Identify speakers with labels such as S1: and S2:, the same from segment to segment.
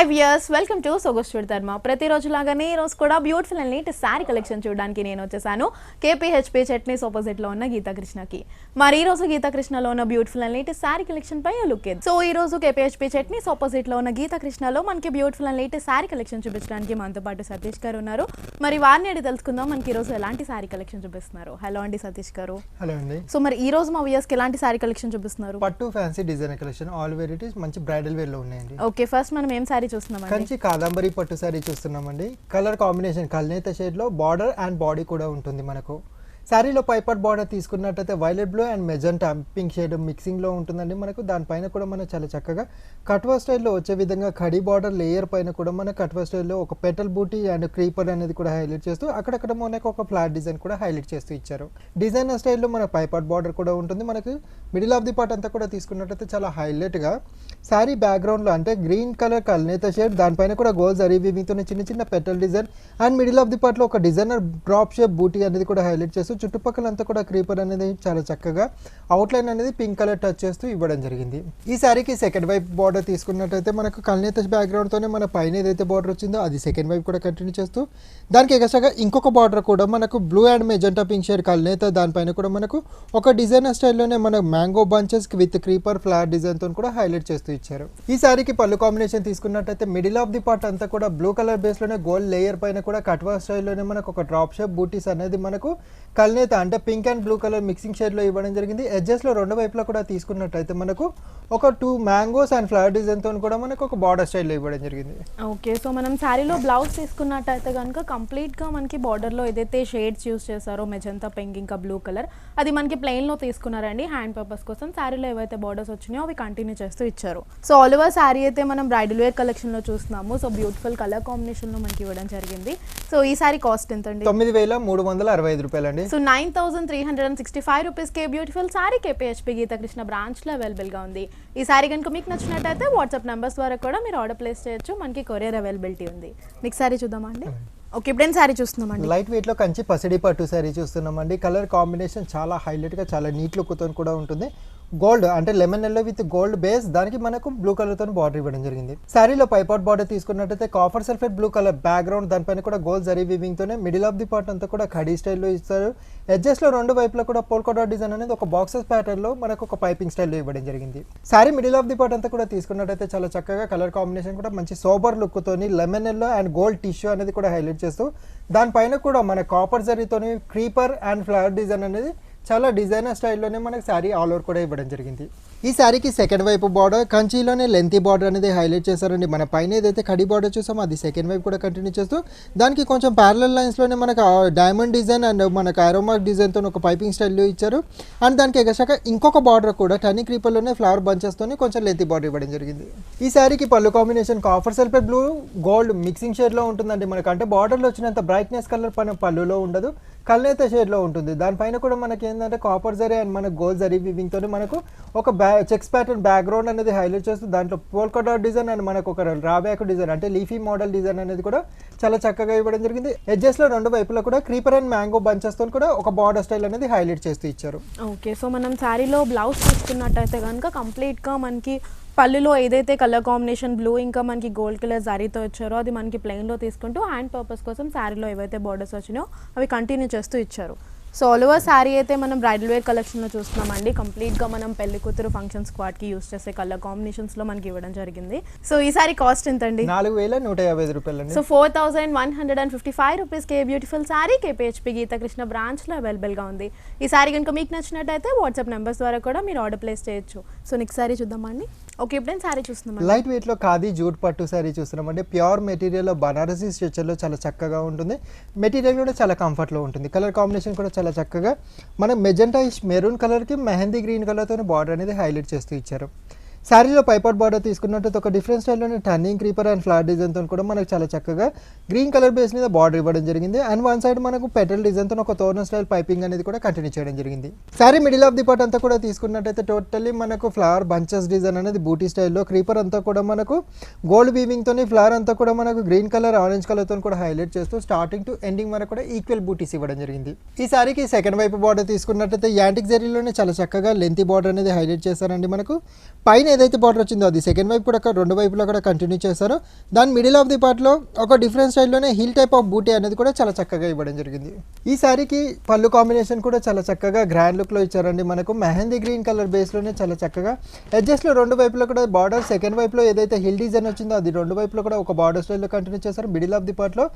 S1: Hi viewers, welcome to సొగస్వర్ ధర్మ. ప్రతిరోజు లాగానే ఈ రోజు కూడా beautiful and neat sari collection చూడడానికి నేను వచ్చేసాను కేపీహెచ్పీ చట్నీస్ ఆపోజిట్ లో ఉన్న గీతాకృష్ణకి. మరి ఈ రోజు గీతాకృష్ణలో ఉన్న beautiful and neat sari collection పై లుక్ ఇద్దాం. సో ఈ రోజు కేపీహెచ్పీ చట్నీస్ ఆపోజిట్ లో ఉన్న గీతాకృష్ణలో మనకి beautiful and neat sari collection చూపించడానికి మనతో పాటు సతీష్ గారు ఉన్నారు. మరి వారిని అడిగి తెలుసుకుందాం మనకి ఈ రోజు ఎలాంటి శారీ కలెక్షన్ చూపిస్తున్నారు. హలో అండి సతీష్ గారు.
S2: హలో అండి.
S1: సో మరి ఈ రోజు మా వ్యూయర్స్ కి ఎలాంటి శారీ కలెక్షన్ చూపిస్తున్నారు?
S2: పట్టు fancy design collection all varieties మంచి బ్రైడల్ వేర్ లో ఉన్నాయండి.
S1: ఓకే, ఫస్ట్ మనం ఏం శారీ చూస్తున్నామండి?
S2: కంచి కాదంబరి పట్టు సారీ చూస్తున్నామండి. కలర్ కాంబినేషన్ కల్నేత షేడ్ లో బార్డర్ అండ్ బాడీ కూడా ఉంటుంది. మనకు శారీలో పైపట్ బార్డర్ తీసుకున్నట్టయితే violet blue and magenta pink shade మిక్సింగ్లో ఉంటుందండి. మనకు దానిపైన కూడా మనం చాలా చక్కగా కట్వా స్టైల్లో వచ్చే విధంగా కడి బార్డర్ లేయర్ పైన కూడా మన కట్వా స్టైల్లో ఒక పెటల్ బూటీ అండ్ క్రీపర్ అనేది కూడా హైలైట్ చేస్తూ అక్కడక్కడ మనకు ఒక ఫ్లాట్ డిజైన్ కూడా హైలైట్ చేస్తూ ఇచ్చారు. డిజైనర్ స్టైల్లో మన పైపట్ బార్డర్ కూడా ఉంటుంది. మనకు మిడిల్ ఆఫ్ ది పార్ట్ అంతా కూడా తీసుకున్నట్టయితే చాలా హైలైట్గా శారీ బ్యాక్గ్రౌండ్లో అంటే గ్రీన్ కలర్ కల్నేత షేడ్, దానిపైన కూడా గోల్డ్ జరీ వీవింగ్తో చిన్న చిన్న petal design and middle of the పార్ట్లో ఒక డిజైనర్ డ్రాప్ షేప్ బూటీ అనేది కూడా హైలైట్ చేస్తూ చుట్టుపక్కలంతా కూడా క్రీపర్ అనేది చాలా చక్కగా అవుట్లైన్ అనేది పింక్ కలర్ టచ్ చేస్తూ ఇవ్వడం జరిగింది. ఈ శారీకి సెకండ్ వైపు బార్డర్ తీసుకున్నట్టయితే మనకు కల్నేత బ్యాక్గ్రౌండ్తోనే మన పైన ఏదైతే బార్డర్ వచ్చిందో అది సెకండ్ వైపు కూడా కంటిన్యూ చేస్తూ దానికి ఎగస్ట్రాగా ఇంకొక బార్డర్ కూడా మనకు blue and magenta pink shade కల్నేత, దానిపైన కూడా మనకు ఒక డిజైనర్ స్టైల్లోనే మన mango bunches with creeper flower డిజైన్తో కూడా హైలైట్ చేస్తూ ఇచ్చారు. ఈ శారీకి పళ్ళు కాంబినేషన్ తీసుకున్నట్టయితే మిడిల్ ఆఫ్ ది పార్ట్ అంతా కూడా బ్లూ కలర్ బేస్లోనే గోల్డ్ లేయర్ పైన కూడా కట్వా స్టైల్లోనే మనకు ఒక డ్రాప్ షేప్ బూటీస్ అనేది మనకు కల్నేత అంటే pink and blue colour mixing షేడ్లో ఇవ్వడం జరిగింది. ఎడ్జెస్లో రెండు వైపులా కూడా తీసుకున్నట్టయితే మనకు ఒక 2 మ్యాంగోస్ అండ్ ఫ్లవర్ డిజైన్తో కూడా మనకు ఒక బార్డర్ స్టైల్లో ఇవ్వడం జరిగింది.
S1: ఓకే, సో మనం శారీలో బ్లౌజ్ తీసుకున్నట్టయితే కనుక కంప్లీట్గా మనకి బార్డర్లో ఏదైతే షేడ్స్ యూస్ చేశారో మెజంతా పింక్ ఇంకా బ్లూ కలర్ అది మనకి ప్లెయిన్లో తీసుకున్నారండి. హ్యాండ్ పర్పస్ కోసం శారీలో ఏవైతే బార్డర్స్ వచ్చినాయో అవి కంటిన్యూ చేస్తూ ఇచ్చారు. సో ఆల్ ఓవర్ శారీ అయితే మనం బ్రైడల్ వేర్ కలెక్షన్లో చూస్తున్నాము. సో బ్యూటిఫుల్ కలర్ కాంబినేషన్లో మనకి ఇవ్వడం జరిగింది. సో ఈ శారీ కాస్ట్ ఎంత అండి?
S2: 9,365 రూపాయలండి.
S1: సో 9,365 రూపీస్కి బ్యూటిఫుల్ శారీ కేపీహెచ్పీ గీతాకృష్ణ బ్రాంచ్లో అవైలబుల్గా ఉంది. ఈ శారీ కనుక మీకు నచ్చినట్టయితే వాట్సాప్ నెంబర్స్ ద్వారా కూడా మీరు ఆర్డర్ ప్లేస్ చేయొచ్చు. మనకి కొరియర్ అవైలబిలిటీ ఉంది. నెక్స్ట్ శారీ చూద్దామా అండి? ఓకే, ఇప్పుడు శారీ చూస్తున్నామండి.
S2: లైట్ వెయిట్ లో కంచి పసిడి పట్టు శారీ చూస్తున్నామండి. కలర్ కాంబినేషన్ చాలా హైలైట్ గా చాలా నీట్ లుక్ తో కూడా ఉంటుంది. గోల్డ్ అంటే lemon yellow with gold base, దానికి మనకు బ్లూ కలర్ తో బార్డర్ ఇవ్వడం జరిగింది. శారీలో పైపాట్ బార్డర్ తీసుకున్నట్టయితే copper sulphate blue colour background, దానిపైన కూడా గోల్డ్ జరీ వీవింగ్ తోనే మిడిల్ ఆఫ్ ది పార్ట్ అంతా కూడా ఖడీ స్టైల్లో ఇస్తారు. ఎడ్జెస్ లో రెండు వైపులా కూడా పోల్కా డాట్ డిజైన్ అనేది ఒక బాక్సెస్ ప్యాటర్న్ లో మనకు ఒక పైపింగ్ స్టైల్లో ఇవ్వడం జరిగింది. Sari middle of the part అంతా కూడా తీసుకున్నట్టయితే చాలా చక్కగా కలర్ కాంబినేషన్ కూడా మంచి సోబర్ లుక్ తోని lemon yellow and gold tissue అనేది కూడా హైలైట్ చేస్తూ దానిపైన కూడా మన కాపర్ జరీతోని క్రీపర్ అండ్ ఫ్లవర్ డిజైన్ అనేది చాలా డిజైనర్ స్టైల్లోనే మనకు శారీ ఆల్ ఓవర్ కూడా ఇవ్వడం జరిగింది. ఈ శారీకి సెకండ్ వైపు బార్డర్ కంచిలోనే లెంతీ బార్డర్ అనేది హైలైట్ చేశారండి. మన పైన ఏదైతే కడి బార్డర్ చూసామో అది సెకండ్ వైపు కూడా కంటిన్యూ చేస్తూ దానికి కొంచెం ప్యారలల్ లైన్స్లోనే మనకు డైమండ్ డిజైన్ అండ్ మనకు ఆరోమార్క్ డిజైన్తో ఒక పైపింగ్ స్టైల్లో ఇచ్చారు. అండ్ దానికి ఎగసాక ఇంకొక బార్డర్ కూడా టర్నింగ్ క్రీపర్లోనే ఫ్లవర్ బంచెస్తో కొంచెం లెంతీ బార్డర్ ఇవ్వడం జరిగింది. ఈ శారీకి పళ్ళు combination copper sulphate blue gold mixing షేడ్లో ఉంటుందండి. మనకు అంటే బార్డర్లో వచ్చినంత బ్రైట్నెస్ కలర్ పైన పళ్ళులో ఉండదు, కల్నేత షేడ్లో ఉంటుంది. దానిపైన కూడా మనకి ఏంటంటే కాపర్ జరీ అండ్ మనకు గోల్డ్ జరీ వీవింగ్తో మనకు ఒక చెక్స్ ప్యాటర్న్ బ్యాక్గ్రౌండ్ అనేది హైలైట్ చేస్తూ దాంట్లో పోల్కా డాట్ డిజైన్ అండ్ మనకు ఒక రాబ్యాక్ డిజైన్ అంటే లీఫీ మోడల్ డిజైన్ అనేది కూడా చాలా చక్కగా ఇవ్వడం జరిగింది. ఎడ్జెస్లో రెండు వైపులా కూడా క్రీపర్ అండ్ మ్యాంగో బంచెస్తో కూడా ఒక బార్డర్ స్టైల్ అనేది హైలైట్ చేస్తూ ఇచ్చారు.
S1: ఓకే, సో మనం శారీలో బ్లౌజ్ తీసుకున్నట్టయితే కనుక కంప్లీట్గా మనకి పళ్ళులో ఏదైతే కలర్ కాంబినేషన్ బ్లూ ఇంకా మనకి గోల్డ్ కలర్ జరీతో వచ్చారో అది మనకి ప్లెయిన్లో తీసుకుంటూ హ్యాండ్ పర్పస్ కోసం శారీలో ఏవైతే బార్డర్స్ వచ్చినాయో అవి కంటిన్యూ చేస్తూ ఇచ్చారు. సో ఆల్ ఓవర్ శారీ అయితే మనం బ్రైడల్ వేర్ కలెక్షన్లో చూస్తున్నామండి. కంప్లీట్గా మనం పెళ్లి కూతురు ఫంక్షన్ స్క్వాడ్కి యూస్ చేసే కలర్ కాంబినేషన్స్లో మనకి ఇవ్వడం జరిగింది. సో ఈ శారీ కాస్ట్ ఎంత అండి?
S2: 4,155 రూపాయలు.
S1: సో 4,155 రూపీస్కి బ్యూటిఫుల్ శారీ కేపీహెచ్పీ గీతాకృష్ణ బ్రాంచ్లో అవైలబుల్గా ఉంది. ఈ శారీ కనుక మీకు నచ్చినట్టయితే వాట్సాప్ నెంబర్స్ ద్వారా కూడా మీరు ఆర్డర్ ప్లేస్ చేయొచ్చు. సో నెక్స్ట్ శారీ చూద్దామండి. ఓకే, ఇప్పుడు శారీ చూస్తున్నాం.
S2: లైట్ వెయిట్ లో ఖాదీ జూట్ పట్టు శారీ చూస్తున్నామండి. ప్యూర్ మెటీరియల్ లో బనారసీ స్ట్రక్చర్లో చాలా చక్కగా ఉంటుంది. మెటీరియల్ కూడా చాలా కంఫర్ట్లో ఉంటుంది. కలర్ కాంబినేషన్ కూడా చాలా చక్కగా మనం మెజెంటా మెరూన్ కలర్కి మెహందీ గ్రీన్ కలర్తో బార్డర్ అనేది హైలైట్ చేస్తూ ఇచ్చారు. శారీలో పైపాట్ బార్డర్ తీసుకున్నట్టు ఒక డిఫరెంట్ స్టైల్లోనే టర్నింగ్ క్రీపర్ అండ్ ఫ్లవర్ డిజైన్తో కూడా మనకు చాలా చక్కగా గ్రీన్ కలర్ బేస్ మీద బార్డర్ ఇవ్వడం జరిగింది. అండ్ వన్ సైడ్ మనకు పెటల్ డిజైన్తో ఒక తోరణ స్టైల్ పైపింగ్ అనేది కూడా కంటిన్యూ చేయడం జరిగింది. Sari middle of the part అంతా కూడా తీసుకున్నట్టయితే టోటల్లీ మనకు ఫ్లవర్ బంచెస్ డిజైన్ అనేది బూటీ స్టైల్లో క్రీపర్ అంతా కూడా మనకు గోల్డ్ వీవింగ్తో ఫ్లవర్ అంతా కూడా మనకు గ్రీన్ కలర్ ఆరెంజ్ కలర్తో కూడా హైలైట్ చేస్తూ స్టార్టింగ్ టు ఎండింగ్ వరకు కూడా ఈక్వల్ బూటీస్ ఇవ్వడం జరిగింది. ఈ శారీకి సెకండ్ వైపు బార్డర్ తీసుకున్నట్టయితే యాంటిక్ జరీలోనే చాలా చక్కగా లెంతీ బార్డర్ అనేది హైలైట్ చేశారండి. మనకు పైన ఏదైతే బార్డర్ వచ్చిందో అది సెకండ్ వైపు కూడా రెండు వైపులో కూడా కంటిన్యూ చేశారు. దాని మిడిల్ ఆఫ్ ది పార్ట్లో ఒక డిఫరెంట్ స్టైల్లోనే హిల్ టైప్ ఆఫ్ బూటీ అనేది కూడా చాలా చక్కగా ఇవ్వడం జరిగింది. ఈ శారీకి పళ్ళు కాంబినేషన్ కూడా చాలా చక్కగా గ్రాండ్ లుక్లో ఇచ్చారండి. మనకు మెహందీ గ్రీన్ కలర్ బేస్లోనే చాలా చక్కగా ఎడ్జెస్ట్లో రెండు వైపులో కూడా బార్డర్ సెకండ్ వైపులో ఏదైతే హిల్ డిజైన్ వచ్చిందో అది రెండు వైపులో కూడా ఒక బార్డర్ స్టైల్లో కంటిన్యూ చేశారు. మిడిల్ ఆఫ్ ది పార్ట్లో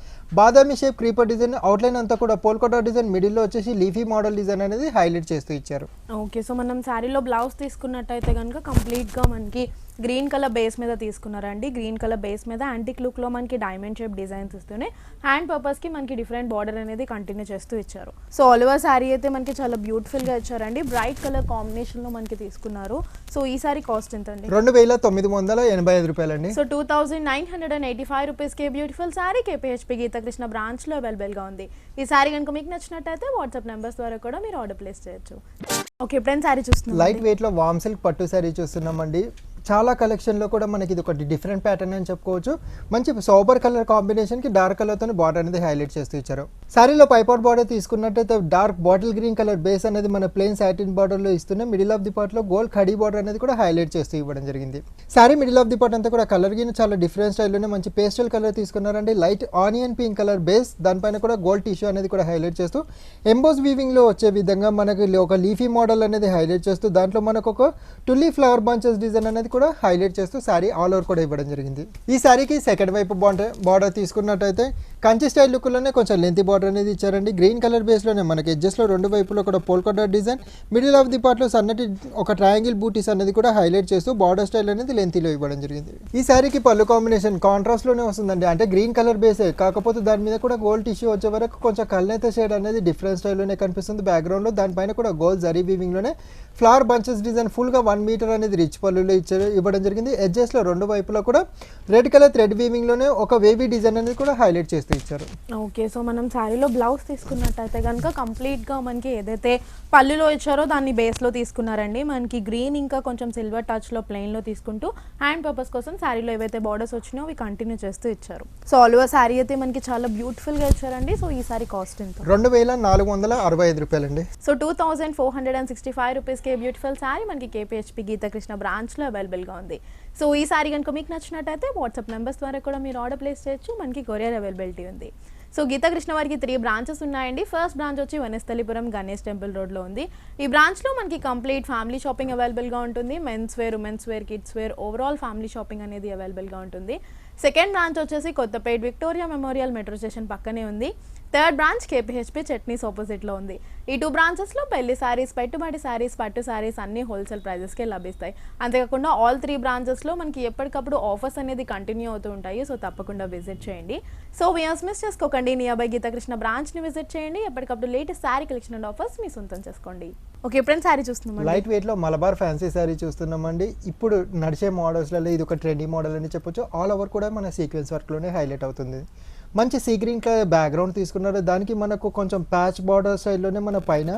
S2: Badami shape creeper design, outline అంతా కూడా పోల్కోటా డిజైన్, మిడిల్లో వచ్చేసి లీఫీ మోడల్ డిజైన్ అనేది హైలైట్ చేస్తూ ఇచ్చారు.
S1: ఓకే, సో మనం శారీలో బ్లౌజ్ తీసుకున్నట్టయితే కనుక కంప్లీట్గా మనకి గ్రీన్ కలర్ బేస్ మీద తీసుకున్నారండి. గ్రీన్ కలర్ బేస్ మీద యాంటిక్ లుక్లో మనకి డైమండ్ షేప్ డిజైన్స్ ఇస్తూనే హ్యాండ్ పర్పస్కి మనకి డిఫరెంట్ బార్డర్ అనేది కంటిన్యూ చేస్తూ ఇచ్చారు. సో ఆల్ ఓవర్ శారీ అయితే మనకి చాలా బ్యూటిఫుల్గా ఇచ్చారండి. బ్రైట్ కలర్ కాంబినేషన్లో మనకి తీసుకున్నారు. సో ఈ శారీ కాస్ట్ ఎంత అండి?
S2: 2985 రూపాయలండి.
S1: సో 2985 రూపీస్కి బ్యూటిఫుల్ శారీ కేపీహెచ్పీ గీతాకృష్ణ బ్రాంచ్లో అవైలబుల్గా ఉంది. ఈ శారీ కనుక మీకు నచ్చినట్టయితే వాట్సాప్ నెంబర్స్ ద్వారా కూడా మీరు ఆర్డర్ ప్లేస్ చేయొచ్చు. ఓకే, ఎప్పుడైనా శారీ చూస్తున్నాం.
S2: లైట్ వెయిట్లో వామ్ సిల్క్ పట్టు శారీ చూస్తున్నామండి. చాలా కలెక్షన్లో కూడా మనకి ఇది ఒకటి డిఫరెంట్ ప్యాటర్న్ అని చెప్పుకోవచ్చు. మంచి సోబర్ కలర్ కాంబినేషన్కి డార్క్ కలర్తో బార్డర్ అనేది హైలైట్ చేస్తూ ఇచ్చారు. శారీలో పైపాట్ బార్డర్ తీసుకున్నట్టయితే dark bottle green colour base అనేది మన ప్లెయిన్ సాటిన్ బార్డర్లో ఇస్తున్నాం. మిడిల్ ఆఫ్ ది పార్ట్లో గోల్డ్ ఖడీ బార్డర్ అనేది కూడా హైలైట్ చేస్తూ ఇవ్వడం జరిగింది. Sari middle of the part అంతా కూడా కలర్ గిన చాలా డిఫరెంట్ స్టైల్లోనే మంచి పేస్టల్ కలర్ తీసుకున్నారండి. Light onion pink colour base, దానిపైన కూడా గోల్డ్ టిష్యూ అనేది కూడా హైలైట్ చేస్తూ ఎంబోస్ వీవింగ్లో వచ్చే విధంగా మనకి ఒక లీఫీ మోడల్ అనేది హైలైట్ చేస్తూ దాంట్లో మనకు ఒక టుల్లీ ఫ్లవర్ బంచెస్ డిజైన్ అనేది కూడా హైలైట్ చేస్తూ శారీ ఆల్ ఓవర్ కూడా ఇవ్వడం జరిగింది. ఈ శారీకి సెకండ్ వైపు బార్డర్ తీసుకున్నట్టయితే కంచి స్టైల్ లుక్లోనే కొంచెం లెంతీ బార్డర్ అనేది ఇచ్చారండి. గ్రీన్ కలర్ బేస్లోనే మనకి ఎడ్జెస్ట్లో రెండు వైపులో కూడా పోల్కోటా డిజైన్, మిడిల్ ఆఫ్ ది పార్ట్లో సన్నటి ఒక ట్రయాంగిల్ బూటీస్ అనేది కూడా హైలైట్ చేస్తూ బార్డర్ స్టైల్ అనేది లెంతీలో ఇవ్వడం జరిగింది. ఈ శారీకి పళ్ళు కాంబినేషన్ కాంట్రాస్ట్లోనే వస్తుందండి. అంటే గ్రీన్ కలర్ బేసే కాకపోతే దాని మీద కూడా గోల్డ్ టిష్యూ వచ్చే వరకు కొంచెం కల్నేత షేడ్ అనేది డిఫరెంట్ స్టైల్లోనే కనిపిస్తుంది బ్యాక్గ్రౌండ్లో. దానిపైన కూడా గోల్డ్ జరీ వీవింగ్లోనే ఫ్లవర్ బంచెస్ డిజైన్ ఫుల్గా 1 మీటర్ అనేది రిచ్ పళ్ళులో ఇవ్వడం జరిగింది. ఎడ్జెస్లో రెండు వైపులా కూడా రెడ్ కలర్ థ్రెడ్ వీవింగ్లోనే ఒక వేవీ డిజైన్ అనేది కూడా హైలైట్ చేస్తూ ఇచ్చారు.
S1: ఓకే, సో మనం శారీలో బ్లౌజ్ తీసుకున్నట్టయితే కనుక కంప్లీట్గా మనకి ఏదైతే పళ్ళులో ఇచ్చారో దాన్ని బేస్లో తీసుకున్నారండి. మనకి గ్రీన్ ఇంకా కొంచెం సిల్వర్ టచ్లో ప్లెయిన్లో తీసుకుంటూ హ్యాండ్ పర్పస్ కోసం శారీలో ఏవైతే బార్డర్స్ వచ్చినాయో అవి కంటిన్యూ చేస్తూ ఇచ్చారు. సో ఆల్ ఓవర్ శారీ అయితే మనకి చాలా బ్యూటిఫుల్గా ఇచ్చారండి. సో ఈ శారీ కాస్ట్ ఎంత?
S2: 2465 రూపాయలండి.
S1: సో 2465 రూపీస్కి బ్యూటిఫుల్ శారీ మనకి కేపీహెచ్పీ గీతాకృష్ణ బ్రాంచ్లో అవైలబుల్గా ఉంది. సో ఈ శారీ కనుక మీకు నచ్చినట్టయితే వాట్సాప్ నెంబర్స్ ద్వారా కూడా మీరు ఆర్డర్ ప్లేస్ చేయొచ్చు. మనకి కొరియర్ అవైలబిలిటీ ఉంది. సో గీతాకృష్ణ వారికి 3 బ్రాంచెస్ ఉన్నాయండి. ఫస్ట్ బ్రాంచ్ వచ్చి వనస్థలిపురం గణేష్ టెంపుల్ రోడ్లో ఉంది. ఈ బ్రాంచ్లో మనకి కంప్లీట్ ఫ్యామిలీ షాపింగ్ అవైలబుల్గా ఉంటుంది. Men's wear, women's wear, kids wear, overall family shopping అనేది అవైలబుల్గా ఉంటుంది. సెకండ్ బ్రాంచ్ వచ్చేసి Kothapet Victoria Memorial metro station పక్కనే ఉంది. థర్డ్ బ్రాంచ్ కేపీహెచ్పీ చట్నీస్ ఆపోజిట్లో ఉంది. ఈ 2 బ్రాంచెస్లో పెళ్లి శారీస్, పెట్టుబడి శారీస్, పట్టు శారీస్ అన్ని హోల్సేల్ ప్రైజెస్కే లభిస్తాయి. అంతేకాకుండా ఆల్ 3 బ్రాంచెస్లో మనకి ఎప్పటికప్పుడు ఆఫర్స్ అనేది కంటిన్యూ అవుతూ ఉంటాయి. సో తప్పకుండా విజిట్ చేయండి. సో వ్యూయర్స్ మిస్ చేసుకోకండి. నియర్ బై గీతాకృష్ణ బ్రాంచ్ని విజిట్ చేయండి. ఎప్పటికప్పుడు latest sari collection and offers మీ సొంతం చేసుకోండి. ఓకే, ఎప్పుడైనా శారీ చూస్తున్నాం.
S2: లైట్ వెయిట్లో మలబార్ ఫ్యాన్సీ శారీ చూస్తున్నామండి. ఇప్పుడు నడిచే మోడల్స్లలో ఇది ఒక ట్రెండీ మోడల్ అని చెప్పొచ్చు. ఆల్ ఓవర్ కూడా మన సీక్వెన్స్ వర్క్లోనే హైలైట్ అవుతుంది. మంచి సీ గ్రీన్ కలర్ బ్యాక్గ్రౌండ్ తీసుకున్నారు. దానికి మనకు కొంచెం ప్యాచ్ బార్డర్ స్టైల్లోనే మన పైన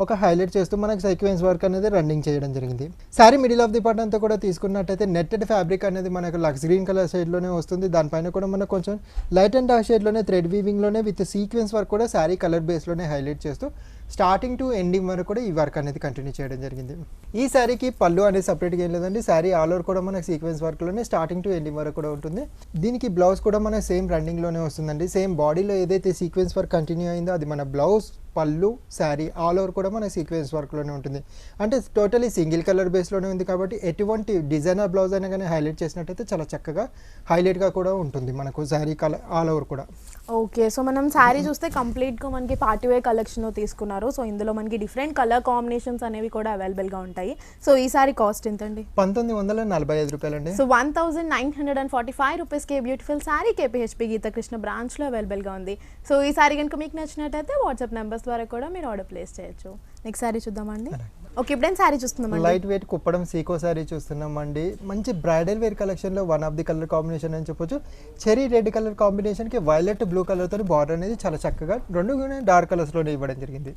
S2: ఒక హైలైట్ చేస్తూ మనకి సీక్వెన్స్ వర్క్ అనేది రన్నింగ్ చేయడం జరిగింది. Sari middle of the part అంతా కూడా తీసుకున్నట్టయితే నెట్టెడ్ ఫ్యాబ్రిక్ అనేది మనకు లక్స్ గ్రీన్ కలర్ షేడ్లోనే వస్తుంది. దానిపైన కూడా మనకు కొంచెం లైట్ అండ్ డార్క్ షేడ్లోనే థ్రెడ్ వీవింగ్లోనే విత్ సీక్వెన్స్ వర్క్ కూడా శారీ కలర్ బేస్లోనే హైలైట్ చేస్తూ స్టార్టింగ్ టు ఎండింగ్ వరకు కూడా ఈ వర్క్ అనేది కంటిన్యూ చేయడం జరిగింది. ఈ శారీకి పళ్ళు అనేది సపరేట్గా ఏం లేదండి. శారీ ఆల్ ఓవర్ కూడా మనకి సీక్వెన్స్ వర్క్లోనే స్టార్టింగ్ టు ఎండింగ్ వరకు కూడా ఉంటుంది. దీనికి బ్లౌజ్ కూడా మన సేమ్ రన్నింగ్లోనే వస్తుందండి. సేమ్ బాడీలో ఏదైతే సీక్వెన్స్ వర్క్ కంటిన్యూ అయిందో అది మన బ్లౌజ్, పళ్ళు, శారీ ఆల్ ఓవర్ కూడా మన సీక్వెన్స్ వర్క్లోనే ఉంటుంది. అంటే టోటలీ సింగిల్ కలర్ బేస్లోనే ఉంది కాబట్టి ఎటువంటి డిజైనర్ బ్లౌజ్ అయినా కానీ హైలైట్ చేసినట్టయితే చాలా చక్కగా హైలైట్గా కూడా ఉంటుంది మనకు శారీ కలర్ ఆల్ ఓవర్ కూడా.
S1: ఓకే, సో మనం శారీ చూస్తే కంప్లీట్గా మనకి పార్టీ వేర్ కలెక్షన్లో తీసుకున్నారు. సో ఇందులో మనకి డిఫరెంట్ కలర్ కాంబినేషన్స్ అనేవి కూడా అవైలబుల్గా ఉంటాయి. సో ఈ శారీ కాస్ట్ ఎంతండి?
S2: 1945 రూపాయలండి.
S1: సో 1945 రూపీస్కి బ్యూటిఫుల్ శారీ కేపీహెచ్పీ గీతాకృష్ణ బ్రాంచ్లో అవైలబుల్గా ఉంది. సో ఈ శారీ కనుక మీకు నచ్చినట్టయితే వాట్సాప్ నెంబర్స్ ద్వారా కూడా మీరు ఆర్డర్ ప్లేస్ చేయొచ్చు. నెక్స్ట్ శారీ చూద్దామండి. ఓకే, ఇప్పుడైనా శారీ చూస్తున్నాం.
S2: లైట్ వెయిట్ కుప్పడం సీకో శారీ చూస్తున్నామండి. మంచి బ్రైడల్ వేర్ కలెక్షన్లో one of the colour combination అని చెప్పొచ్చు. చెరీ రెడ్ కలర్ కాంబినేషన్కి వైలెట్ బ్లూ కలర్తో బార్డర్ అనేది చాలా చక్కగా రెండు డార్క్ కలర్స్లోనే ఇవ్వడం జరిగింది.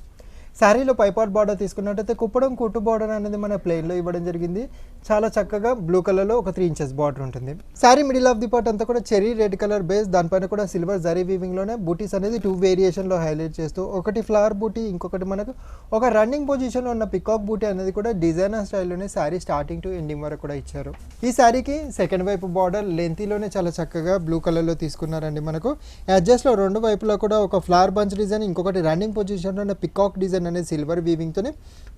S2: శారీలో పైపాట్ బార్డర్ తీసుకున్నట్టయితే కుప్పడం కుట్టు బార్డర్ అనేది మన ప్లెయిన్లో ఇవ్వడం జరిగింది. చాలా చక్కగా బ్లూ కలర్లో ఒక 3 ఇంచెస్ బార్డర్ ఉంటుంది. Sari middle of the part అంతా కూడా చెరీ రెడ్ కలర్ బేస్, దానిపైన కూడా సిల్వర్ జరీ వీవింగ్లోనే బూటీస్ అనేది 2 వేరియేషన్లో హైలైట్ చేస్తూ, ఒకటి ఫ్లవర్ బూటీ, ఇంకొకటి మనకు ఒక రన్నింగ్ పొజిషన్లో ఉన్న పికాక్ బూటీ అనేది కూడా డిజైనర్ స్టైల్లోనే శారీ స్టార్టింగ్ టు ఎండింగ్ వరకు కూడా ఇచ్చారు. ఈ శారీకి సెకండ్ వైపు బార్డర్ లెంతీలోనే చాలా చక్కగా బ్లూ కలర్లో తీసుకున్నారండి. మనకు అడ్జస్ట్లో 2 వైపులా కూడా ఒక ఫ్లవర్ బంచ్ డిజైన్, ఇంకొకటి రన్నింగ్ పొజిషన్లో ఉన్న పికాక్ డిజైన్ అనేది సిల్వర్ వీవింగ్తోనే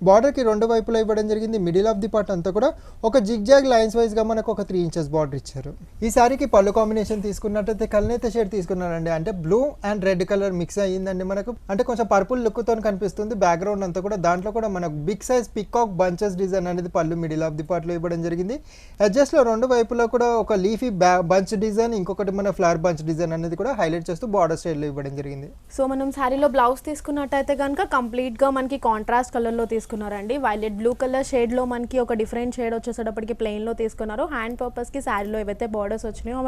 S2: బార్డర్కి 2 వైపులా ఇవ్వడం జరిగింది. మిడిల్ ఆఫ్ ది పార్ట్ అంతా కూడా ఒక జిగ్జాగ్ లైన్స్ వైజ్గా మనకు ఒక 3 ఇంచెస్ బార్డర్ ఇచ్చారు. ఈ శారీకి పళ్ళు కాంబినేషన్ తీసుకున్నట్టయితే కల్నేత షేడ్ తీసుకున్నారండి. అంటే blue and red colour mix అయ్యిందండి. మనకు అంటే కొంచెం పర్పుల్ లుక్తో కనిపిస్తుంది బ్యాక్గ్రౌండ్ అంతా కూడా. దాంట్లో కూడా మనకు big size peacock bunches design అనేది పళ్ళు మిడిల్ ఆఫ్ ది పార్ట్లో ఇవ్వడం జరిగింది. అడ్జస్ట్లో 2 వైపులా కూడా ఒక లీఫీ బంచ్ డిజైన్, ఇంకొకటి మన ఫ్లవర్ బంచ్ డిజైన్ అనేది కూడా హైలైట్ చేస్తూ బార్డర్ స్టైల్లో ఇవ్వడం జరిగింది.
S1: సో మనం శారీలో బ్లౌజ్ తీసుకున్నట్టయితే కనుక కంప్లీట్గా మనకి కాంట్రాస్ట్ కలర్లో తీసుకున్నారండి. వైలెట్ బ్లూ కలర్ షేడ్లో మనకి ఒక డిఫరెంట్ షేడ్ వచ్చేసేటప్పటికి ప్లెయిన్లో తీసుకున్నారు. హ్యాండ్ పర్పస్కి శారీలో ఏవైతే బార్డర్స్ వచ్చినాయో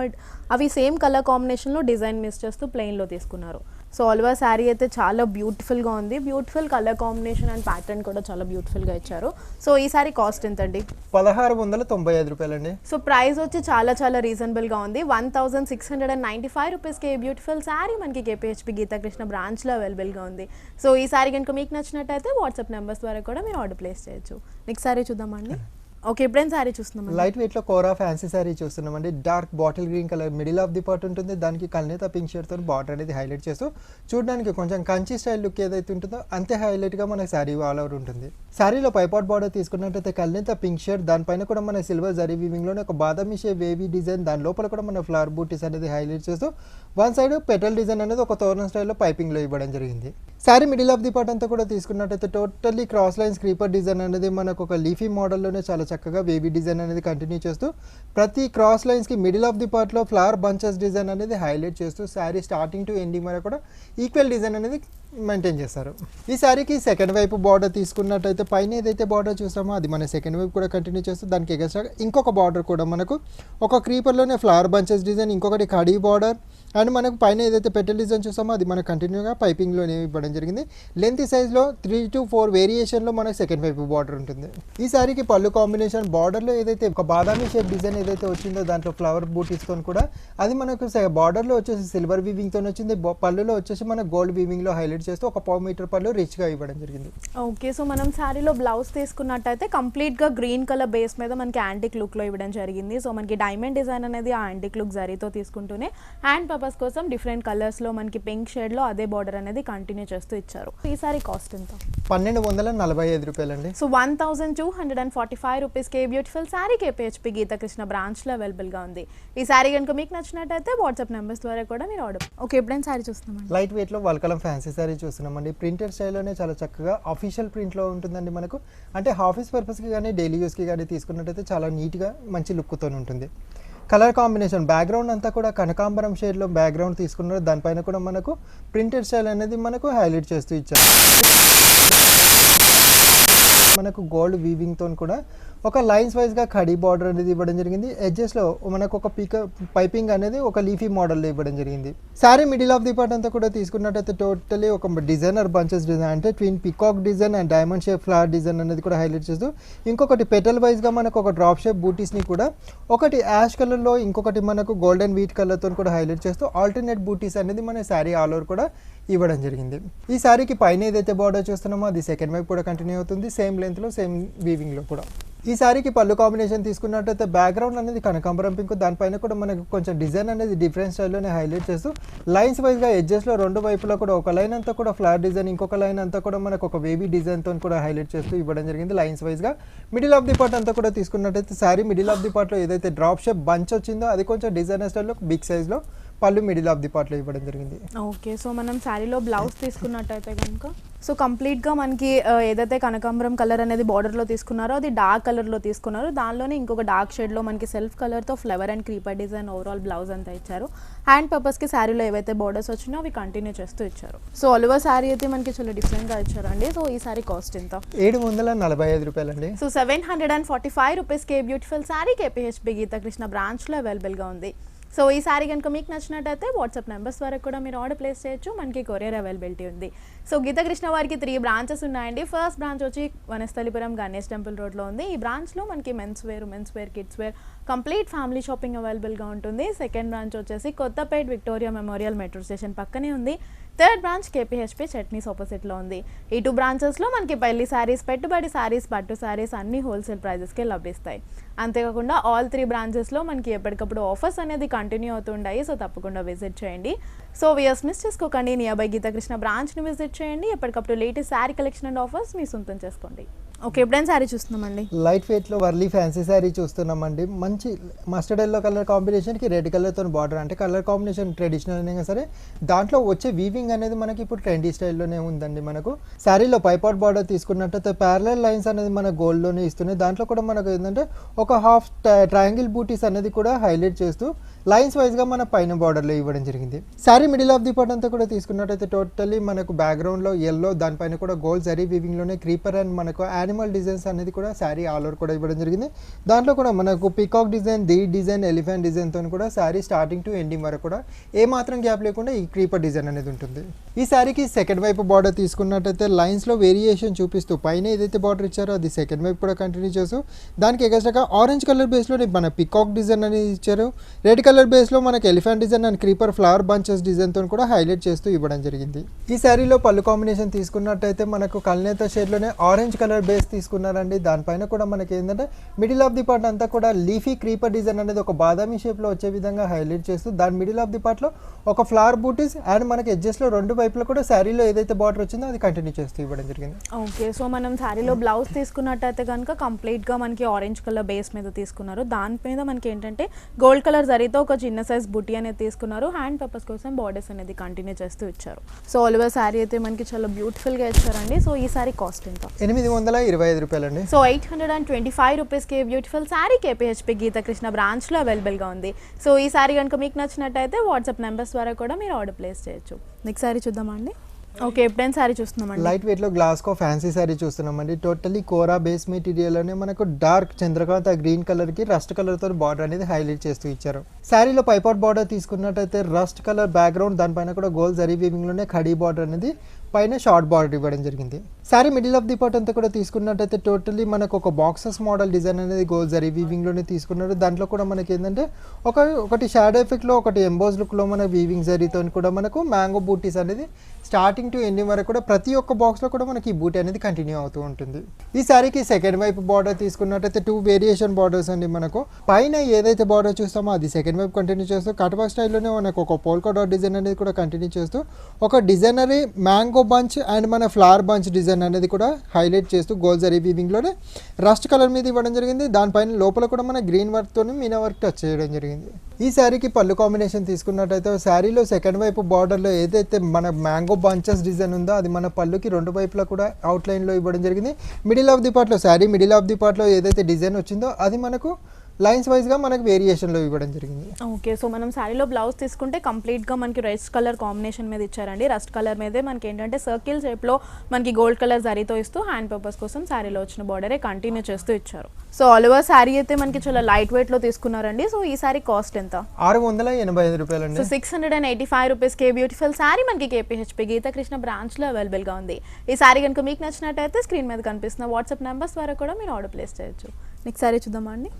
S1: అవి సేమ్ కలర్ కాంబినేషన్లో డిజైన్ మిస్ చేస్తూ ప్లెయిన్లో తీసుకున్నారు. సో ఆల్వర్ శారీ అయితే చాలా బ్యూటిఫుల్గా ఉంది. Beautiful colour combination and pattern కూడా చాలా బ్యూటిఫుల్గా ఇచ్చారు. సో ఈ శారీ కాస్ట్ ఎంత అండి?
S2: 1695 రూపాయలండి.
S1: సో ప్రైస్ వచ్చి చాలా రీజనబుల్గా ఉంది. 1695 రూపీస్కి బ్యూటిఫుల్ శారీ మనకి కేపీహెచ్పి గీతాకృష్ణ బ్రాంచ్లో అవైలబుల్గా ఉంది. సో ఈ శారీ కనుక మీకు నచ్చినట్టయితే వాట్సాప్ నెంబర్స్ ద్వారా కూడా మీరు ఆర్డర్ ప్లేస్ చేయొచ్చు. నెక్స్ట్ శారీ చూద్దామండి. ఓకే, ఇప్పుడేం శారీ చూస్తున్నాం?
S2: లైట్ వెయిట్లో కోరా ఫ్యాన్సీ శారీ చూస్తున్నామండి. Dark bottle green colour middle of the part ఉంటుంది. దానికి కల్నేత పింక్ షేడ్తో బార్డర్ అనేది హైలైట్ చేస్తూ చూడడానికి కొంచెం కంచి స్టైల్ లుక్ ఏదైతే ఉంటుందో అంతే హైలైట్గా మన శారీ ఆల్ ఓవర్ ఉంటుంది. శారీలో పైపాట్ బార్డర్ తీసుకున్నట్టయితే కల్నేత పింక్ షేడ్, దానిపైన కూడా మన సిల్వర్ జరీ వీవింగ్లోనే ఒక బాదామి షేప్ వేవీ డిజైన్, దాని లోపల కూడా మన ఫ్లవర్ బూటీస్ అనేది హైలైట్ చేస్తూ వన్ సైడ్ పెటల్ డిజైన్ అనేది ఒక తోరణం స్టైల్లో పైపింగ్లో ఇవ్వడం జరిగింది. Sari middle of the part అంతా కూడా తీసుకున్నట్టయితే totally cross lines creeper design అనేది మనకు ఒక లీఫీ మోడల్లోనే చాలా చక్కగా వేవీ డిజైన్ అనేది కంటిన్యూ చేస్తూ ప్రతి క్రాస్ లైన్స్కి మిడిల్ ఆఫ్ ది పార్ట్లో ఫ్లవర్ బంచెస్ డిజైన్ అనేది హైలైట్ చేస్తూ శారీ స్టార్టింగ్ టు ఎండింగ్ వరకు కూడా ఈక్వల్ డిజైన్ అనేది మెయింటైన్ చేస్తారు. ఈ శారీకి సెకండ్ వైపు బార్డర్ తీసుకున్నట్టయితే పైన ఏదైతే బార్డర్ చూసామో అది మన సెకండ్ వైపు కూడా కంటిన్యూ చేస్తూ దానికి ఎగస్ట్రా ఇంకొక బార్డర్ కూడా మనకు ఒక క్రీపర్లోనే ఫ్లవర్ బంచెస్ డిజైన్, ఇంకొకటి కడీ బార్డర్ అండ్ మనకు పైన ఏదైతే పెటల్ డిజైన్ చూసామో అది మనకు కంటిన్యూగా పైపింగ్లోనే ఇవ్వడం జరిగింది. లెంత్ సైజ్లో 3 to 4 వేరియేషన్లో మనకు సెకండ్ వైపు బార్డర్ ఉంటుంది. ఈ శారీకి పళ్ళు కాంబినేషన్ బార్డర్లో ఏదైతే ఒక బాదామి షేప్ డిజైన్ ఏదైతే వచ్చిందో దాంట్లో ఫ్లవర్ బూటీస్తో కూడా అది మనకు బార్డర్లో వచ్చేసి సిల్వర్ వీవింగ్తో వచ్చింది. పళ్ళులో వచ్చేసి మన గోల్డ్ వీవింగ్లో హైలైట్ చేస్తూ ఒక 1/4 మీటర్ పళ్ళు రిచ్గా ఇవ్వడం జరిగింది.
S1: ఓకే, సో మనం శారీలో బ్లౌజ్ తీసుకున్నట్టయితే కంప్లీట్గా గ్రీన్ కలర్ బేస్ మీద మనకి యాంటిక్ లుక్లో ఇవ్వడం జరిగింది. సో మనకి డైమండ్ డిజైన్ అనేది ఆ యాంటిక్ లుక్ జరీతో తీసుకుంటూనే హ్యాండ్ పర్పస్ కోసం డిఫరెంట్ కలర్స్లో మనకి పింక్ షేడ్లో అదే బార్డర్ అనేది కంటిన్యూ చేస్తూ ఇచ్చారు. ఈ సారీ కాస్ట్ ఎంత?
S2: 1245 రూపాయలండి.
S1: సో 1245 రూపీస్కి బ్యూటిఫుల్ శారీ కేపీహెచ్పి గీతాకృష్ణ బ్రాంచ్లో అవైలబుల్గా ఉంది. ఈ శారీ కనుక మీకు నచ్చినట్టయితే వాట్సాప్ నెంబర్స్ ద్వారా కూడా మీరు ఆర్డర్. ఓకే, ఎప్పుడైనా శారీ చూస్తున్నామండి.
S2: లైట్ వెయిట్లో వల్కలం ఫ్యాన్సీ శారీ చూస్తున్నామండి. ప్రింటెడ్ స్టైల్లోనే చాలా చక్కగా అఫీషియల్ ప్రింట్లో ఉంటుందండి. మనకు అంటే ఆఫీస్ పర్పస్కి కానీ డైలీ యూస్కి కానీ తీసుకున్నట్టయితే చాలా నీట్గా మంచి లుక్తో ఉంటుంది. కలర్ కాంబినేషన్ బ్యాక్గ్రౌండ్ అంతా కూడా కనకాంబరం షేడ్లో బ్యాక్గ్రౌండ్ తీసుకున్నారు. దానిపైన కూడా మనకు ప్రింటెడ్ స్టైల్ అనేది మనకు హైలైట్ చేస్తూ ఇచ్చారు. మనకు గోల్డ్ వీవింగ్తో కూడా ఒక లైన్స్ వైజ్గా కడీ బార్డర్ అనేది ఇవ్వడం జరిగింది. ఎడ్జెస్లో మనకు ఒక పైపింగ్ అనేది ఒక లీఫీ మోడల్లో ఇవ్వడం జరిగింది. Sari middle of the part అంతా కూడా తీసుకున్నట్టయితే టోటలీ ఒక డిజైనర్ బంచెస్ డిజైన్ అంటే twin peacock design and diamond shape flower design అనేది కూడా హైలైట్ చేస్తూ ఇంకొకటి పెటల్ వైజ్గా మనకు ఒక డ్రాప్ షేప్ బూటీస్ని కూడా ఒకటి యాష్ కలర్లో ఇంకొకటి మనకు గోల్డెన్ వీట్ కలర్తో కూడా హైలైట్ చేస్తూ ఆల్టర్నేట్ బూటీస్ అనేది మన శారీ ఆల్ ఓవర్ కూడా ఇవ్వడం జరిగింది. ఈ శారీకి పైన ఏదైతే బార్డర్ చూస్తున్నామో అది సెకండ్ వైపు కూడా కంటిన్యూ అవుతుంది. సేమ్ లెంత్లో సేమ్ వీవింగ్లో కూడా. ఈ శారీకి పళ్ళు కాంబినేషన్ తీసుకున్నట్టయితే బ్యాక్గ్రౌండ్ అనేది కనకాంబరం పింక్, దానిపైన కూడా మనకు కొంచెం డిజైన్ అనేది డిఫరెంట్ స్టైల్లోనే హైలైట్ చేస్తూ లైన్స్ వైజ్గా ఎడ్జెస్లో 2 వైపులా కూడా ఒక లైన్ అంతా కూడా ఫ్లవర్ డిజైన్, ఇంకొక లైన్ అంతా కూడా మనకు ఒక వేవీ డిజైన్తో కూడా హైలైట్ చేస్తూ ఇవ్వడం జరిగింది. లైన్స్ వైజ్గా మిడిల్ ఆఫ్ ది పార్ట్ అంతా కూడా తీసుకున్నట్టయితే శారీ మిడిల్ ఆఫ్ ది పార్ట్లో ఏదైతే డ్రాప్ షేప్ బంచ్ వచ్చిందో అది కొంచెం డిజైనర్ స్టైల్లో బిగ్ సైజ్లో పళ్ళు మిడిల్ ఆఫ్ ది పార్ట్లో ఇవ్వడం జరిగింది.
S1: ఓకే, సో మనం శారీలో బ్లౌజ్ తీసుకున్నట్టయితే కనుక సో కంప్లీట్గా మనకి ఏదైతే కనకాంబరం కలర్ అనేది బార్డర్లో తీసుకున్నారో అది డార్క్ కలర్లో తీసుకున్నారు. దానిలోనే ఇంకొక డార్క్ షేడ్లో మనకి సెల్ఫ్ కలర్తో flower and creeper design overall blouse అంతా ఇచ్చారు. హ్యాండ్ పర్పస్కి శారీలో ఏవైతే బార్డర్స్ వచ్చినా అవి కంటిన్యూ చేస్తూ ఇచ్చారు. సో ఆల్ఓవర్ శారీ అయితే మనకి చాలా డిఫరెంట్గా ఇచ్చారండి. సో ఈ శారీ కాస్ట్ ఎంత?
S2: 745 రూపాయలండి.
S1: సో 745 రూపీస్కి బ్యూటిఫుల్ శారీ కేపీహెచ్పి గీతాకృష్ణ బ్రాంచ్లో అవైలబుల్గా ఉంది. సో ఈ సారీ కనుక మీకు నచ్చినట్టయితే వాట్సాప్ నెంబర్స్ వరకు కూడా మీరు ఆర్డర్ ప్లేస్ చేయొచ్చు, మనకి కొరియర్ అవైలబిలిటీ ఉంది. సో గీతాకృష్ణ వారికి 3 బ్రాంచెస్ ఉన్నాయండి. ఫస్ట్ బ్రాంచ్ వచ్చి వనస్థలిపురం గణేష్ టెంపుల్ రోడ్లో ఉంది. ఈ బ్రాంచ్లో మనకి men's wear, kids wear, complete family shopping అవైలబుల్గా ఉంటుంది. సెకండ్ బ్రాంచ్ వచ్చేసి Kothapet Victoria Memorial metro station పక్కనే ఉంది. థర్డ్ బ్రాంచ్ కేపీహెచ్పీ చట్నీస్ ఆపోజిట్లో ఉంది. ఈ 2 బ్రాంచెస్లో మనకి పెళ్లి శారీస్, పెట్టుబడి శారీస్, పట్టు శారీస్ అన్ని హోల్సేల్ ప్రైజెస్కే లభిస్తాయి. అంతేకాకుండా ఆల్ 3 బ్రాంచెస్లో మనకి ఎప్పటికప్పుడు ఆఫర్స్ అనేది కంటిన్యూ అవుతుంటాయి. సో తప్పకుండా విజిట్ చేయండి. సో వియర్స్ మిస్ చేసుకోకండి, నియర్ బై గీతాకృష్ణ బ్రాంచ్ని విజిట్ చేయండి. ఎప్పటికప్పుడు latest sari collection and offers మీ సొంతం చేసుకోండి. ఓకే, ఎప్పుడైనా శారీ చూస్తున్నామండి.
S2: లైట్ వెయిట్లో వర్లీ ఫ్యాన్సీ శారీ చూస్తున్నామండి. మంచి మస్టర్డ్ ఎల్లో కలర్ కాంబినేషన్కి రెడ్ కలర్తో బార్డర్, అంటే కలర్ కాంబినేషన్ ట్రెడిషనల్ అయినా సరే దాంట్లో వచ్చే వీవింగ్ అనేది మనకి ఇప్పుడు ట్రెండీ స్టైల్లోనే ఉందండి. మనకు శారీలో పైపాట్ బార్డర్ తీసుకున్నట్టయితే ప్యారలల్ లైన్స్ అనేది మన గోల్డ్లోనే ఇస్తున్నాయి. దాంట్లో కూడా మనకు ఏంటంటే ఒక హాఫ్ ట్రయాంగిల్ బూటీస్ అనేది కూడా హైలైట్ చేస్తూ లైన్స్ వైజ్గా మన పైన బార్డర్లో ఇవ్వడం జరిగింది. Sari middle of the part అంతా కూడా తీసుకున్నట్టయితే టోటల్లీ మనకు బ్యాక్గ్రౌండ్లో ఎల్లో, దానిపైన కూడా గోల్డ్ జరీ వీవింగ్లోనే క్రీపర్ అండ్ మనకు యానిమల్ డిజైన్స్ అనేది కూడా శారీ ఆల్ ఓవర్ కూడా ఇవ్వడం జరిగింది. దాంట్లో కూడా మనకు peacock design, the design, elephant డిజైన్తో కూడా శారీ స్టార్టింగ్ టు ఎండింగ్ వరకు కూడా ఏ మాత్రం గ్యాప్ లేకుండా ఈ క్రీపర్ డిజైన్ అనేది ఉంటుంది. ఈ శారీకి సెకండ్ వైపు బార్డర్ తీసుకున్నట్టయితే లైన్స్లో వేరియేషన్ చూపిస్తూ పైన ఏదైతే బార్డర్ ఇచ్చారో అది సెకండ్ వైపు కూడా కంటిన్యూ చేస్తూ దానికి ఎగస్ట్రాగా ఆరెంజ్ కలర్ బేస్లో మన పికాక్ డిజైన్ అనేది ఇచ్చారు. రెడ్ కలర్ బేస్లో మనకి elephant design and creeper flower bunches డిజైన్తో కూడా హైలైట్ చేస్తూ ఇవ్వడం జరిగింది. ఈ శారీలో పళ్ళు కాంబినేషన్ తీసుకున్నట్టయితే మనకు కల్నేత షేడ్లోనే ఆరెంజ్ కలర్ బేస్ తీసుకున్నారండి. దానిపైన కూడా మనకి ఏంటంటే మిడిల్ ఆఫ్ ది పార్ట్ అంతా కూడా లీఫీ క్రీపర్ డిజైన్ అనేది ఒక బాదామి షేప్లో వచ్చే విధంగా హైలైట్ చేస్తూ దాని మిడిల్ ఆఫ్ ది పార్ట్లో ఒక ఫ్లవర్ బూటీస్ అండ్ మనకి ఎడ్జెస్లో 2 వైపులో కూడా శారీలో ఏదైతే బార్డర్ వచ్చిందో అది కంటిన్యూ చేస్తూ ఇవ్వడం జరిగింది.
S1: ఓకే, సో మనం శారీలో బ్లౌజ్ తీసుకున్నట్టయితే కనుక కంప్లీట్గా మనకి ఆరెంజ్ కలర్ బేస్ మీద తీసుకున్నారు. దాని మీద మనకి ఏంటంటే గోల్డ్ కలర్ జరీతో ఒక చిన్న సైజ్ బుట్టి అనేది తీసుకున్నారు. హ్యాండ్ పర్పస్ కోసం బార్డర్స్ అనేది కంటిన్యూ చేస్తూ ఇచ్చారు. సో ఆల్ ఓవర్ శారీ అయితే మనకి చాలా బ్యూటిఫుల్గా ఇచ్చారండి. సో ఈ శారీ కాస్ట్ ఎంత?
S2: 825 రూపాయలండి.
S1: సో 825 రూపీస్కి బ్యూటిఫుల్ శారీ కేపీహెచ్పీ గీతాకృష్ణ బ్రాంచ్లో అవైలబుల్గా ఉంది. సో ఈ శారీ కనుక మీకు నచ్చినట్టయితే వాట్సాప్ నెంబర్స్ ద్వారా కూడా మీరు ఆర్డర్ ప్లేస్ చేయొచ్చు. నెక్స్ట్ శారీ చూద్దామండి. ఓకే, ఎప్పుడైనా శారీ చూస్తున్నామండి.
S2: లైట్ వెయిట్లో గ్లాస్కో ఫ్యాన్సీ శారీ చూస్తున్నామండి. టోటలీ కోరా బేస్ మెటీరియల్లోనే మనకు డార్క్ చంద్రకాంత గ్రీన్ కలర్కి రస్ట్ కలర్తో బార్డర్ అనేది హైలైట్ చేస్తూ ఇచ్చారు. శారీలో పైపాట్ బార్డర్ తీసుకున్నట్టయితే రస్ట్ కలర్ బ్యాక్గ్రౌండ్, దానిపైన కూడా గోల్డ్ జరీ వీవింగ్లోనే ఖడీ బార్డర్ అనేది పైన షార్ట్ బార్డర్ ఇవ్వడం జరిగింది. Sari middle of the part అంతా కూడా తీసుకున్నట్టయితే టోటలీ మనకు ఒక బాక్సెస్ మోడల్ డిజైన్ అనేది గోల్డ్ జరీ వీవింగ్లోనే తీసుకున్నారు. దాంట్లో కూడా మనకి ఏంటంటే ఒకటి షాడో ఎఫెక్ట్లో, ఒకటి ఎంబోజ్ లుక్లో మన వీవింగ్ జరీతో కూడా మనకు మ్యాంగో బూటీస్ అనేది స్టార్టింగ్ టు ఎండింగ్ వరకు కూడా ప్రతి ఒక్క బాక్స్లో కూడా మనకి ఈ బూటీ అనేది కంటిన్యూ అవుతూ ఉంటుంది. ఈ శారీకి సెకండ్ వైపు బార్డర్ తీసుకున్నట్టయితే 2 వేరియేషన్ బార్డర్స్ అండి. మనకు పైన ఏదైతే బార్డర్ చూస్తామో అది సెకండ్ వైపు కంటిన్యూ చేస్తూ కట్వర్క్ స్టైల్లోనే మనకు ఒక పోల్కా డాట్ డిజైన్ అనేది కూడా కంటిన్యూ చేస్తూ ఒక డిజైనరీ మ్యాంగో బంచ్ అండ్ మన ఫ్లవర్ బంచ్ డిజైన్ అనేది కూడా హైలైట్ చేస్తూ గోల్డ్ జరీ వీవింగ్లోనే రస్ట్ కలర్ మీద ఇవ్వడం జరిగింది. దానిపైన లోపల కూడా మన గ్రీన్ వర్క్తో మీనా వర్క్ టచ్ చేయడం జరిగింది. ఈ శారీకి పళ్ళు కాంబినేషన్ తీసుకున్నట్టయితే శారీలో సెకండ్ వైపు బార్డర్లో ఏదైతే మన మ్యాంగో బంచెస్ డిజైన్ ఉందో అది మన పళ్ళుకి 2 వైపులా కూడా అవుట్లైన్లో ఇవ్వడం జరిగింది. మిడిల్ ఆఫ్ ది పార్ట్లో శారీ మిడిల్ ఆఫ్ ది పార్ట్లో ఏదైతే డిజైన్ వచ్చిందో అది మనకు లైన్స్ వైజ్గా మనకు వేరియేషన్లో ఇవ్వడం జరిగింది.
S1: ఓకే, సో మనం శారీలో బ్లౌజ్ తీసుకుంటే కంప్లీట్గా మనకి రెస్ట్ కలర్ కాంబినేషన్ మీద ఇచ్చారండి. రస్ట్ కలర్ మీదే మనకి ఏంటంటే సర్కిల్ షేప్లో మనకి గోల్డ్ కలర్ జరీతో ఇస్తూ హ్యాండ్ పర్పస్ కోసం శారీలో వచ్చిన బార్డరే కంటిన్యూ చేస్తూ ఇచ్చారు. సో ఆల్ ఓవర్ శారీ అయితే మనకి చాలా లైట్ వెయిట్లో తీసుకున్నారండి. సో ఈ శారీ కాస్ట్ ఎంత?
S2: 685 రూపాయలండి.
S1: సో 685 రూపీస్కి బ్యూటిఫుల్ శారీ మనకి కేపీహెచ్పీ గీతాకృష్ణ బ్రాంచ్లో అవైలబుల్గా ఉంది. ఈ శారీ కనుక మీకు నచ్చినట్టయితే స్క్రీన్ మీద కనిపిస్తున్న వాట్సాప్ నెంబర్స్ ద్వారా కూడా మీరు ఆర్డర్ ప్లేస్ చేయొచ్చు. నెక్స్ట్ శారీ చూద్దామండి.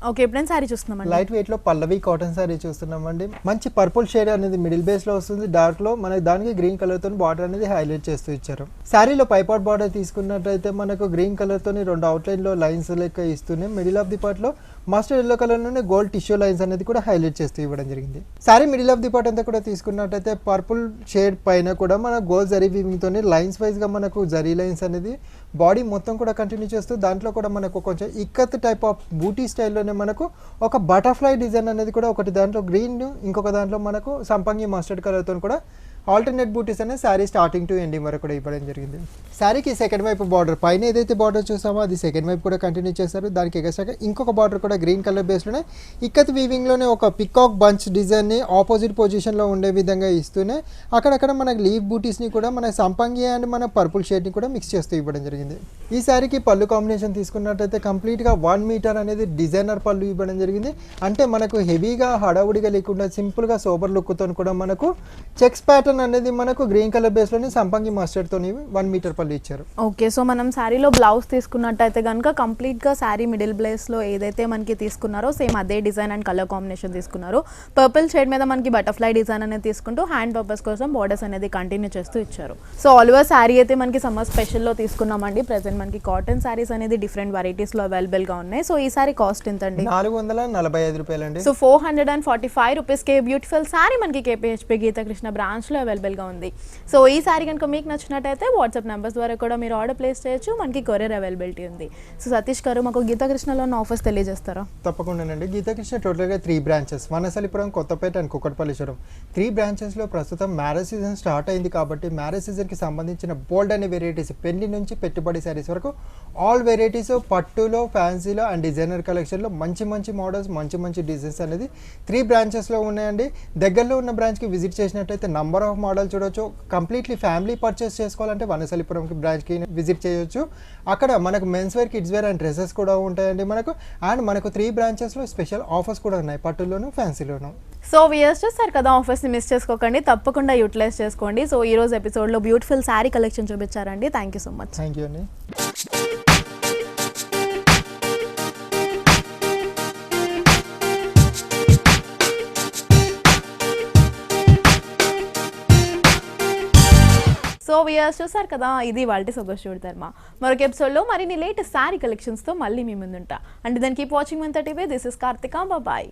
S1: ఓకే, ఎప్పుడైనా శారీ చూస్తున్నామండి.
S2: లైట్ వెయిట్లో పల్లవి కాటన్ శారీ చూస్తున్నామండి. మంచి పర్పుల్ షేడ్ అనేది మిడిల్ బేస్లో వస్తుంది. డార్క్లో మనకి దానికి గ్రీన్ కలర్తో బార్డర్ అనేది హైలైట్ చేస్తూ ఇచ్చారు. శారీలో పైపాట్ బార్డర్ తీసుకున్నట్టయితే మనకు గ్రీన్ కలర్తో 2 అవుట్లైన్లో లైన్స్ లెక్క ఇస్తూనే మిడిల్ ఆఫ్ ది పార్ట్లో మస్టర్డ్ ఎల్లో కలర్లోనే గోల్డ్ టిష్యూ లైన్స్ అనేది కూడా హైలైట్ చేస్తూ ఇవ్వడం జరిగింది. Sari middle of the part అంతా కూడా తీసుకున్నట్టయితే పర్పుల్ షేడ్ పైన కూడా మన గోల్డ్ జరీ వీవింగ్తో లైన్స్ వైజ్గా మనకు జరీ లైన్స్ అనేది బాడీ మొత్తం కూడా కంటిన్యూ చేస్తూ దాంట్లో కూడా మనకు కొంచెం ఇక్కత్ టైప్ ఆఫ్ బూటీ స్టైల్లోనే మనకు ఒక బటర్ఫ్లై డిజైన్ అనేది కూడా ఒకటి దాంట్లో గ్రీన్, ఇంకొక దాంట్లో మనకు సంపంగి మస్టర్డ్ కలర్తో కూడా ఆల్టర్నేట్ బూటీస్ అనేది శారీ స్టార్టింగ్ టు ఎండింగ్ వరకు కూడా ఇవ్వడం జరిగింది. శారీకి సెకండ్ వైపు బార్డర్ పైన ఏదైతే బార్డర్ చూసామో అది సెకండ్ వైపు కూడా కంటిన్యూ చేశారు. దానికి ఎగసాక ఇంకొక బార్డర్ కూడా గ్రీన్ కలర్ బేస్లోనే ఇక్కత్ వీవింగ్లోనే ఒక పికాక్ బంచ్ డిజైన్ని ఆపోజిట్ పొజిషన్లో ఉండే విధంగా ఇస్తూనే అక్కడక్కడ మనకి లీవ్ బూటీస్ని కూడా మన సంపంగి అండ్ మన పర్పుల్ షేడ్ని కూడా మిక్స్ చేస్తూ ఇవ్వడం జరిగింది. ఈ శారీకి పళ్ళు కాంబినేషన్ తీసుకున్నట్టయితే కంప్లీట్గా 1 మీటర్ అనేది డిజైనర్ పళ్ళు ఇవ్వడం జరిగింది. అంటే మనకు హెవీగా హడావుడిగా లేకుండా సింపుల్గా సోబర్ లుక్తో కూడా మనకు చెక్స్ ప్యాటర్న్ అనేది మనకు గ్రీన్ కలర్ బేస్లోనే సంపంగి మస్టర్డ్తో 1 మీటర్ పళ్ళు ఇచ్చారు.
S1: ఓకే, సో మనం శారీలో బ్లౌజ్ తీసుకున్నట్టయితే కనుక కంప్లీట్గా శారీ మిడిల్ ప్లేస్లో ఏదైతే మనకి తీసుకున్నారో సేమ్ అదే డిజైన్ అండ్ కలర్ కాంబినేషన్ తీసుకున్నారు. పర్పుల్ షేడ్ మీద మనకి బటర్ఫ్లై డిజైన్ అనేది తీసుకుంటూ హ్యాండ్ పర్పస్ కోసం బోర్డర్స్ అనేది కంటిన్యూ చేస్తూ ఇచ్చారు. సో ఆల్ ఓవర్ శారీ అయితే మనకి సమ్మర్ స్పెషల్లో తీసుకున్నామండి. ప్రెసెంట్ మనకి కాటన్ శారీస్ అనేది డిఫరెంట్ వెరైటీస్లో అవైలబుల్గా ఉన్నాయి. సో ఈ శారీ కాస్ట్ ఎంత అండి?
S2: 445 రూపాయలండి.
S1: సో 445 రూపీస్కి బ్యూటిఫుల్ శారీ మనకి కేపీహెచ్పీ గీతాకృష్ణ బ్రాంచ్లో అవైలబుల్గా ఉంది. సో ఈ శారీ కనుక మీకు నచ్చినట్టయితే వాట్సాప్ నెంబర్స్ ద్వారా కూడా మీరు ఆర్డర్ ప్లేస్ చేయొచ్చు. మనకి కొరియర్ అవైలబిలిటీ ఉంది. సో సతీష్ గారు మాకు గీతాకృష్ణలో ఉన్న ఆఫర్స్ తెలియజేస్తారా?
S2: తప్పకుండానండి. గీతాకృష్ణ టోటల్గా 3 బ్రాంచెస్, వనసలిపురం, కొత్తపేట అండ్ కుక్కట్పల్లిశ్వరం 3 బ్రాంచెస్లో ప్రస్తుతం మ్యారేజ్ సీజన్ స్టార్ట్ అయింది కాబట్టి మ్యారేజ్ సీజన్కి సంబంధించిన బోల్డ్ అనే వెరైటీస్ పెళ్లి నుంచి పెట్టుబడి శారీస్ వరకు ఆల్ వెరైటీస్ పట్టులో, ఫ్యాన్సీలో అండ్ డిజైనర్ కలెక్షన్లో మంచి మంచి మోడల్స్, మంచి మంచి డిజైన్స్ అనేది 3 బ్రాంచెస్లో ఉన్నాయండి. దగ్గరలో ఉన్న బ్రాంచ్కి విజిట్ చేసినట్టయితే నంబర్ ఆఫ్ మోడల్ చూడొచ్చు. కంప్లీట్లీ ఫ్యామిలీ పర్చేస్ చేసుకోవాలంటే వనసలిపురంకి బ్రాంచ్కి విజిట్ చేయొచ్చు. అక్కడ మనకు men's wear, kids wear and dresses కూడా ఉంటాయండి మనకు. అండ్ మనకు 3 బ్రాంచెస్లో స్పెషల్ ఆఫర్స్ కూడా ఉన్నాయి పట్టులోను, ఫ్యాన్సీలోను.
S1: సో వ్యూయర్స్ చూస్తారు కదా, ఆఫర్స్ని మిస్ చేసుకోకండి, తప్పకుండా యూటిలైజ్ చేసుకోండి. సో ఈ రోజు ఎపిసోడ్లో బ్యూటిఫుల్ శారీ కలెక్షన్ చూపించారండి. Thank you so much.
S2: Thank you అండి.
S1: సో వ్యూయర్స్ చూసారు కదా, ఇది వాళ్ళ సొగసు చూడతారు. మరొక ఎపిసోడ్లో మరిన్ని లేటెస్ట్ శారీ కలెక్షన్స్తో మళ్ళీ మీ ముందుంటా. And then keep watching 130. This is Karthika. Bye.